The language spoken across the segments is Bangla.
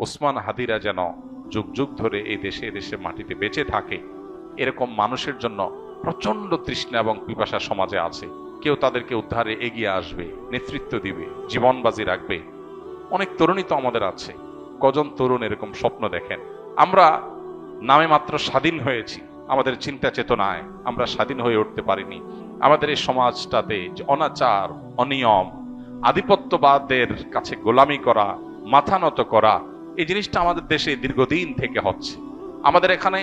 ওসমান হাদিরা যেন যুগ যুগ ধরে এই দেশে দেশে মাটিতে বেঁচে থাকে, এরকম মানুষের জন্য প্রচন্ড তৃষ্ণা এবং পিপাসা সমাজে আছে। কেউ তাদেরকে উদ্ধারে এগিয়ে আসবে, নেতৃত্ব দিবে, জীবন বাজি রাখবে। অনেক তরুণী তো আমাদের আছে। কজন তরুণ এরকম স্বপ্ন দেখেন? আমরা নামে মাত্র স্বাধীন হয়েছি, আমাদের চিন্তা চেতনায় আমরা স্বাধীন হয়ে উঠতে পারিনি। আমাদের এই সমাজটাতে যে অনাচার, অনিয়ম, আধিপত্যবাদের কাছে গোলামি করা, মাথা নত করা, এই জিনিসটা আমাদের দেশে দীর্ঘদিন থেকে হচ্ছে। আমাদের এখানে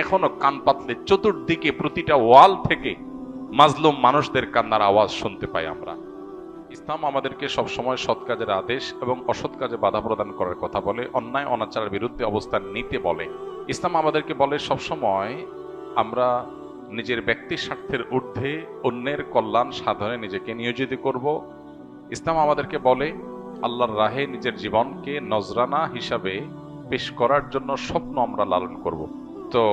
এখনো কান পাতলে চতুর্দিকে প্রতিটা ওয়াল থেকে মাজলুম মানুষদের কান্নার আওয়াজ শুনতে পাই আমরা। ইসলাম আমাদেরকে সবসময় সৎ কাজের আদেশ এবং অসৎ কাজে বাধা প্রদান করার কথা বলে, অন্যায় অনাচারের বিরুদ্ধে অবস্থান নিতে বলে। ইসলাম আমাদেরকে বলে সবসময় আমরা নিজের ব্যক্তি স্বার্থের ঊর্ধ্বে অন্যের কল্যাণ সাধনে নিজেকে নিয়োজিত করব। ইসলাম আমাদেরকে বলে আল্লাহর রাহে নিজের জীবনকে নজরানা হিসাবে পেশ করার জন্য স্বপ্ন আমরা লালন করব। তো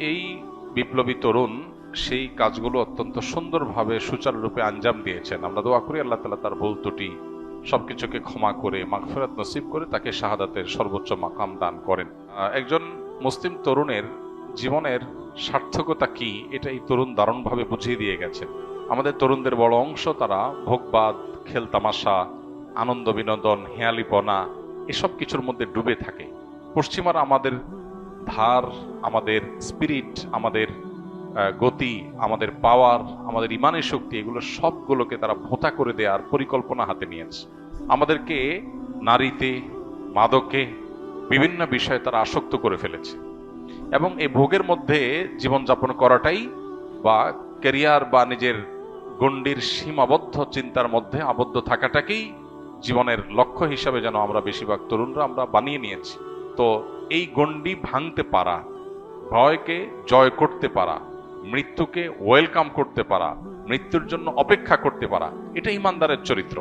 এই বিপ্লবী তরুণ সেই কাজগুলো অত্যন্ত সুন্দরভাবে সুচারুরূপে আঞ্জাম দিয়েছেন। আমরা দোয়া করি আল্লাহ তাআলা তার ভুল ত্রুটি সবকিছুকে ক্ষমা করে মাগফিরাত নসিব করে তাকে শাহাদাতের সর্বোচ্চ মাকাম দান করেন। একজন মুসলিম তরুণের জীবনের সার্থকতা কি, এটা এই তরুণ দারুণভাবে বুঝিয়ে দিয়ে গেছেন। আমাদের তরুণদের বড় অংশ তারা ভোগবাদ, খেলতামাশা, আনন্দ বিনোদন, হেয়ালিপনা এসব কিছুর মধ্যে ডুবে থাকে। পশ্চিমারা আমাদের ধার, আমাদের স্পিরিট, আমাদের গতি, আমাদের পাওয়ার, আমাদের ইমানের শক্তি, এগুলো সবগুলোকে তারা ভোঁতা করে দেওয়ার পরিকল্পনা হাতে নিয়েছে। আমাদেরকে নারীতে, মাদকে, বিভিন্ন বিষয়ে তারা আসক্ত করে ফেলেছে এবং এই ভোগের মধ্যে জীবনযাপন করাটাই বা ক্যারিয়ার বা নিজের গণ্ডির সীমাবদ্ধ চিন্তার মধ্যে আবদ্ধ থাকাটাকেই জীবনের লক্ষ্য হিসাবে যেন আমরা বেশিরভাগ তরুণরা আমরা বানিয়ে নিয়েছি। তো এই গণ্ডি ভাঙতে পারা, ভয়কে জয় করতে পারা, মৃত্যুকে ওয়েলকাম করতে পারা, মৃত্যুর জন্য অপেক্ষা করতে পারা, এটা ইমানদারের চরিত্র।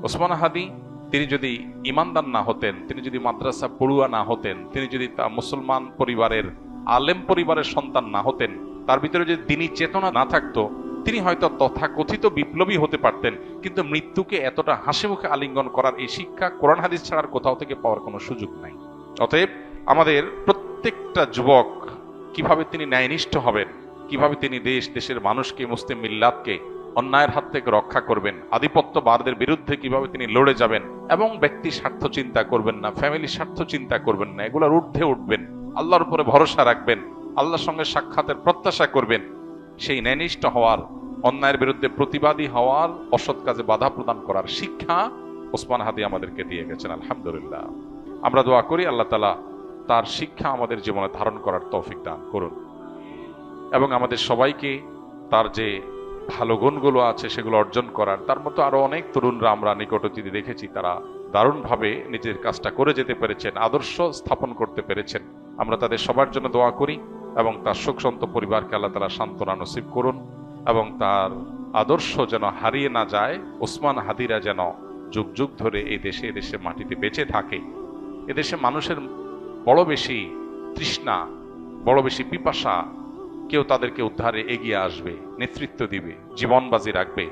ওসমান হাদি তিনি যদি ইমানদার না হতেন, তিনি যদি মাদ্রাসা পড়ুয়া না হতেন, তিনি যদি তা মুসলমান পরিবারের আলেম পরিবারের সন্তান না হতেন, তার ভিতরে যদি দ্বীনি চেতনা না থাকতো, তিনি হয়তো তথাকথিত বিপ্লবী হতে পারতেন, কিন্তু মৃত্যুকে এতটা হাসি মুখে আলিঙ্গন করার এই শিক্ষা কোরআন হাদিস ছাড়ার কোথাও থেকে পাওয়ার কোনো সুযোগ নাই। অতএব আমাদের প্রত্যেকটা যুবক কিভাবে তিনি ন্যায়নিষ্ঠ হবেন, কিভাবে তিনি দেশের মানুষকে, মুসলিম মিল্লাতকে অন্যায়ের হাত থেকে রক্ষা করবেন, আধিপত্যবাদের বিরুদ্ধে কিভাবে তিনি লড়ে যাবেন এবং ব্যক্তি স্বার্থ চিন্তা করবেন না, ফ্যামিলি স্বার্থ চিন্তা করবেন না, এগুলোর ঊর্ধ্বে উঠবেন, আল্লাহর উপরে ভরসা রাখবেন, আল্লাহর সঙ্গে সাক্ষাতের প্রত্যাশা করবেন, সেই ন্যায়নিষ্ঠ হওয়ার, অন্যায়ের বিরুদ্ধে প্রতিবাদী হওয়ার, অসৎ কাজে বাধা প্রদান করার শিক্ষা ওসমান হাদি আমাদেরকে দিয়ে গেছেন। আলহামদুলিল্লাহ, আমরা দোয়া করি আল্লাহ তাআলা তার শিক্ষা আমাদের জীবনে ধারণ করার তৌফিক দান করুন এবং আমাদের সবাইকে তার যে ভালো গুণগুলো আছে সেগুলো অর্জন করার। তার মতো আরো অনেক তরুণরা আমরা নিকট অতীতে দেখেছি, তারা দারুণভাবে নিজের কাজটা করে যেতে পেরেছেন, আদর্শ স্থাপন করতে পেরেছেন। আমরা তাদের সবার জন্য দোয়া করি এবং তার শোকসন্ত পরিবারকে আল্লাহ তাআলা সান্ত্বনা নসিব করুন এবং তার আদর্শ যেন হারিয়ে না যায়। ওসমান হাদিরা যেন যুগ যুগ ধরে এই দেশে দেশে মাটিতে বেঁচে থাকে। এদেশে মানুষের বড় বেশি তৃষ্ণা, বড় বেশি পিপাসা। কেউ তাদেরকে উদ্ধারে এগিয়ে আসবে, নেতৃত্ব দিবে, জীবন বাজি রাখবে।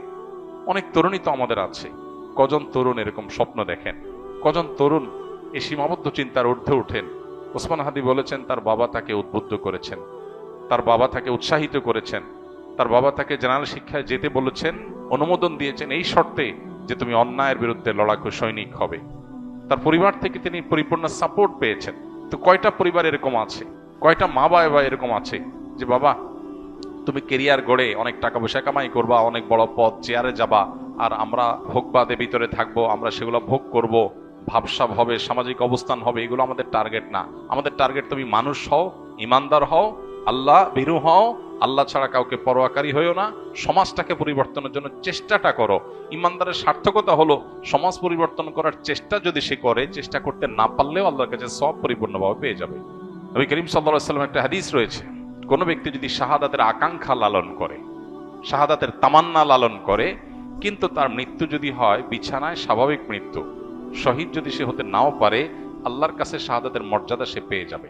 অনেক তরুণী তো আমাদের আছে। কজন তরুণ এরকম স্বপ্ন দেখেন? কজন তরুণ এই সীমাবদ্ধ চিন্তার ঊর্ধ্বে উঠেন? ওসমান হাদি বলেছেন তার বাবা তাকে উদ্বুদ্ধ করেছেন, তার বাবা তাকে উৎসাহিত করেছেন, তার বাবা তাকে জেনারেল শিক্ষায় যেতে বলেছেন, অনুমোদন দিয়েছেন এই শর্তে যে তুমি অন্যায়ের বিরুদ্ধে লড়াকু সৈনিক হবে। তার পরিবার থেকে তিনি পরিপূর্ণ সাপোর্ট পেয়েছেন। তো কয়টা পরিবার এরকম আছে, কয়টা মা বাবা এরকম আছে যে বাবা তুমি কেরিয়ার গড়ে অনেক টাকা পয়সা কামাই করবা, অনেক বড় পদ চেয়ারে যাবা, আর আমরা ভোগবাদে ভিতরে থাকবো, আমরা সেগুলো ভোগ করব, ভাবসাব হবে, সামাজিক অবস্থান হবে, এগুলো আমাদের টার্গেট না। আমাদের টার্গেট তুমি মানুষ হও, ইমানদার হও, আল্লাহ ভীরু হও, আল্লাহ ছাড়া কাউকে পরোয়াকারী হইও না, সমাজটাকে পরিবর্তনের জন্য চেষ্টাটা করো। ইমানদারের সার্থকতা হলো সমাজ পরিবর্তন করার চেষ্টা যদি সে করে, চেষ্টা করতে না পারলেও আল্লাহর কাছে সব পরিপূর্ণভাবে পেয়ে যাবে। নবী করিম সাল্লাল্লাহু আলাইহি ওয়াসাল্লামের একটা হাদিস রয়েছে, কোন ব্যক্তি যদি শাহাদাতের আকাঙ্ক্ষা লালন করে, শাহাদাতের তামান্না লালন করে, কিন্তু তার মৃত্যু যদি হয় বিছানায় স্বাভাবিক মৃত্যু, শহীদ যদি সে হতে নাও পারে, আল্লাহর কাছে শাহাদাতের মর্যাদা সে পেয়ে যাবে।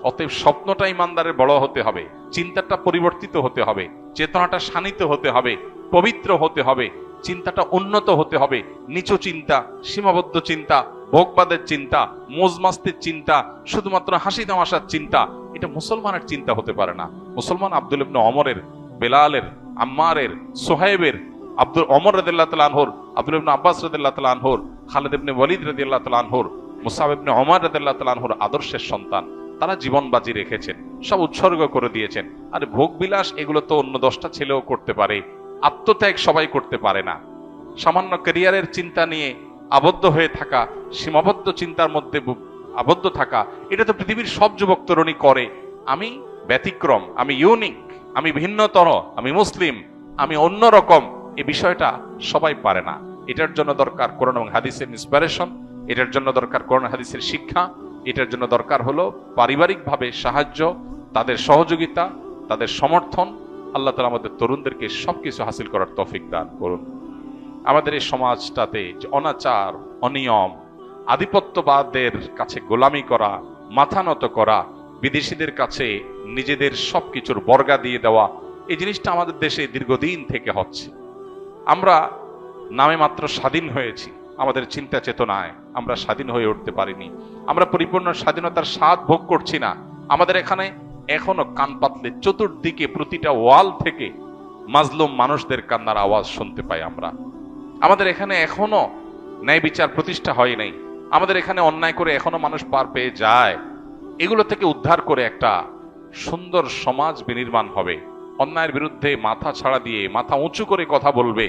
অতএব স্বপ্নটা ইমানদারের বড় হতে হবে, চিন্তাটা পরিবর্তিত হতে হবে, চেতনাটা শানিত হতে হবে, পবিত্র হতে হবে, চিন্তাটা উন্নত হতে হবে। নিচু চিন্তা, সীমাবদ্ধ চিন্তা, ভোগবাদের চিন্তা, মোজমাস্তির চিন্তা, শুধুমাত্র হাসি তামাশার চিন্তা, এটা মুসলমানের চিন্তা হতে পারে না। মুসলমান আব্দুল ইবনে ওমরের, বেলালের, আম্মারের, সোহাইবের, ওমর রাদিয়াল্লাহু তাআলা আনহুর, আব্দুল ইবনে আব্বাস রাদিয়াল্লাহু তাআলা আনহুর, খালিদ ইবনে ওয়ালিদ রাদিয়াল্লাহু তাআলা আনহুর, মুসআব ইবনে ওমর রাদিয়াল্লাহু তাআলা আনহুর আদর্শের সন্তান। তারা জীবন বাজি রেখেছেন, সব উৎসর্গ করে দিয়েছেন। আর ভোগ বিলাস এগুলো তো অন্য 10টা ছেলেও করতে পারে, আত্মত্যাগ সবাই করতে পারে না। সামান্য ক্যারিয়ারের চিন্তা নিয়ে আবদ্ধ হয়ে থাকা, সীমাবদ্ধ চিন্তার মধ্যে আবদ্ধ থাকা, এটা তো পৃথিবীর সব যুবক তরুণী করে। আমি ব্যতিক্রম, আমি ইউনিক, আমি ভিন্নতর, আমি মুসলিম, আমি অন্যরকম, এই বিষয়টা সবাই পারে না। এটার জন্য দরকার কোরআন এবং হাদিসের ইন্সপিরেশন, এটার জন্য দরকার কোরআন হাদিসের শিক্ষা, এটার জন্য দরকার হলো পারিবারিকভাবে সাহায্য, তাদের সহযোগিতা, তাদের সমর্থন। আল্লাহ তাআলা আমাদের তরুণদেরকে সবকিছু হাসিল করার তৌফিক দান করুন। আমাদের এই সমাজটাতে যে অনাচার, অনিয়ম, আধিপত্যবাদের কাছে গোলামি করা, মাথা নত করা, বিদেশিদের কাছে নিজেদের সবকিছুর বর্গা দিয়ে দেওয়া, এই জিনিসটা আমাদের দেশে দীর্ঘদিন থেকে হচ্ছে। আমরা নামে মাত্র স্বাধীন হয়েছি, আমাদের চিন্তা চেতনায় আমরা স্বাধীন হয়ে উঠতে পারিনি। আমরা পরিপূর্ণ স্বাধীনতার স্বাদ ভোগ করছি না। আমাদের এখানে এখনো কান পাতলে চতুর্দিকে প্রতিটা ওয়াল থেকে মাজলুম মানুষদের কান্নার আওয়াজ শুনতে পাই আমরা। আমাদের এখানে এখনো ন্যায় বিচার প্রতিষ্ঠা হয় নাই। আমাদের এখানে অন্যায় করে এখনো মানুষ পার পেয়ে যায়। এগুলো থেকে উদ্ধার করে একটা সুন্দর সমাজ বিনির্মাণ হবে, অন্যায়ের বিরুদ্ধে মাথা ছাড়া দিয়ে মাথা উঁচু করে কথা বলবে,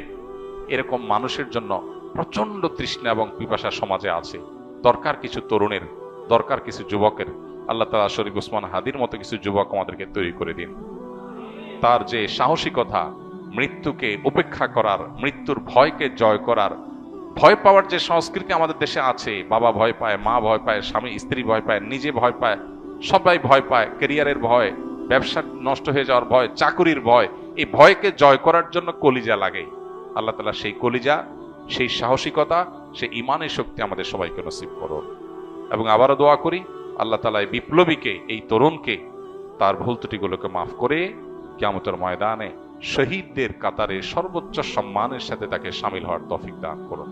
এরকম মানুষের জন্য প্রচন্ড তৃষ্ণা এবং পিপাসা সমাজে আছে। দরকার কিছু তরুণের, দরকার কিছু যুবকের। আল্লাহ তাআলা শরীফ উসমান হাদির মতো কিছু যুবক আমাদেরকে তৈরি করে দিন। তার যে সাহসিকতা, মৃত্যুকে উপেক্ষা করার, মৃত্যুর ভয়কে জয় করার, ভয় পাওয়ার যে সংস্কৃতি আমাদের দেশে আছে, বাবা ভয় পায়, মা ভয় পায়, স্বামী স্ত্রী ভয় পায়, নিজে ভয় পায়, সবাই ভয় পায়, ক্যারিয়ারের ভয়, ব্যবসা নষ্ট হয়ে যাওয়ার ভয়, চাকুরির ভয়, এই ভয়কে জয় করার জন্য কলিজা লাগে। আল্লাহ তাআলা সেই কলিজা, সেই সাহসিকতা, সেই ইমানের শক্তি আমাদের সবাইকে নসিব করুন। এবং আবারও দোয়া করি আল্লাহ তাআলা এই বিপ্লবীকে, এই তরুণকে তার ভুল ত্রুটিগুলোকে মাফ করে কিয়ামতের ময়দানে শহীদদের কাতারে সর্বোচ্চ সম্মানের সাথে তাকে শামিল হওয়ার তৌফিক দান করুন।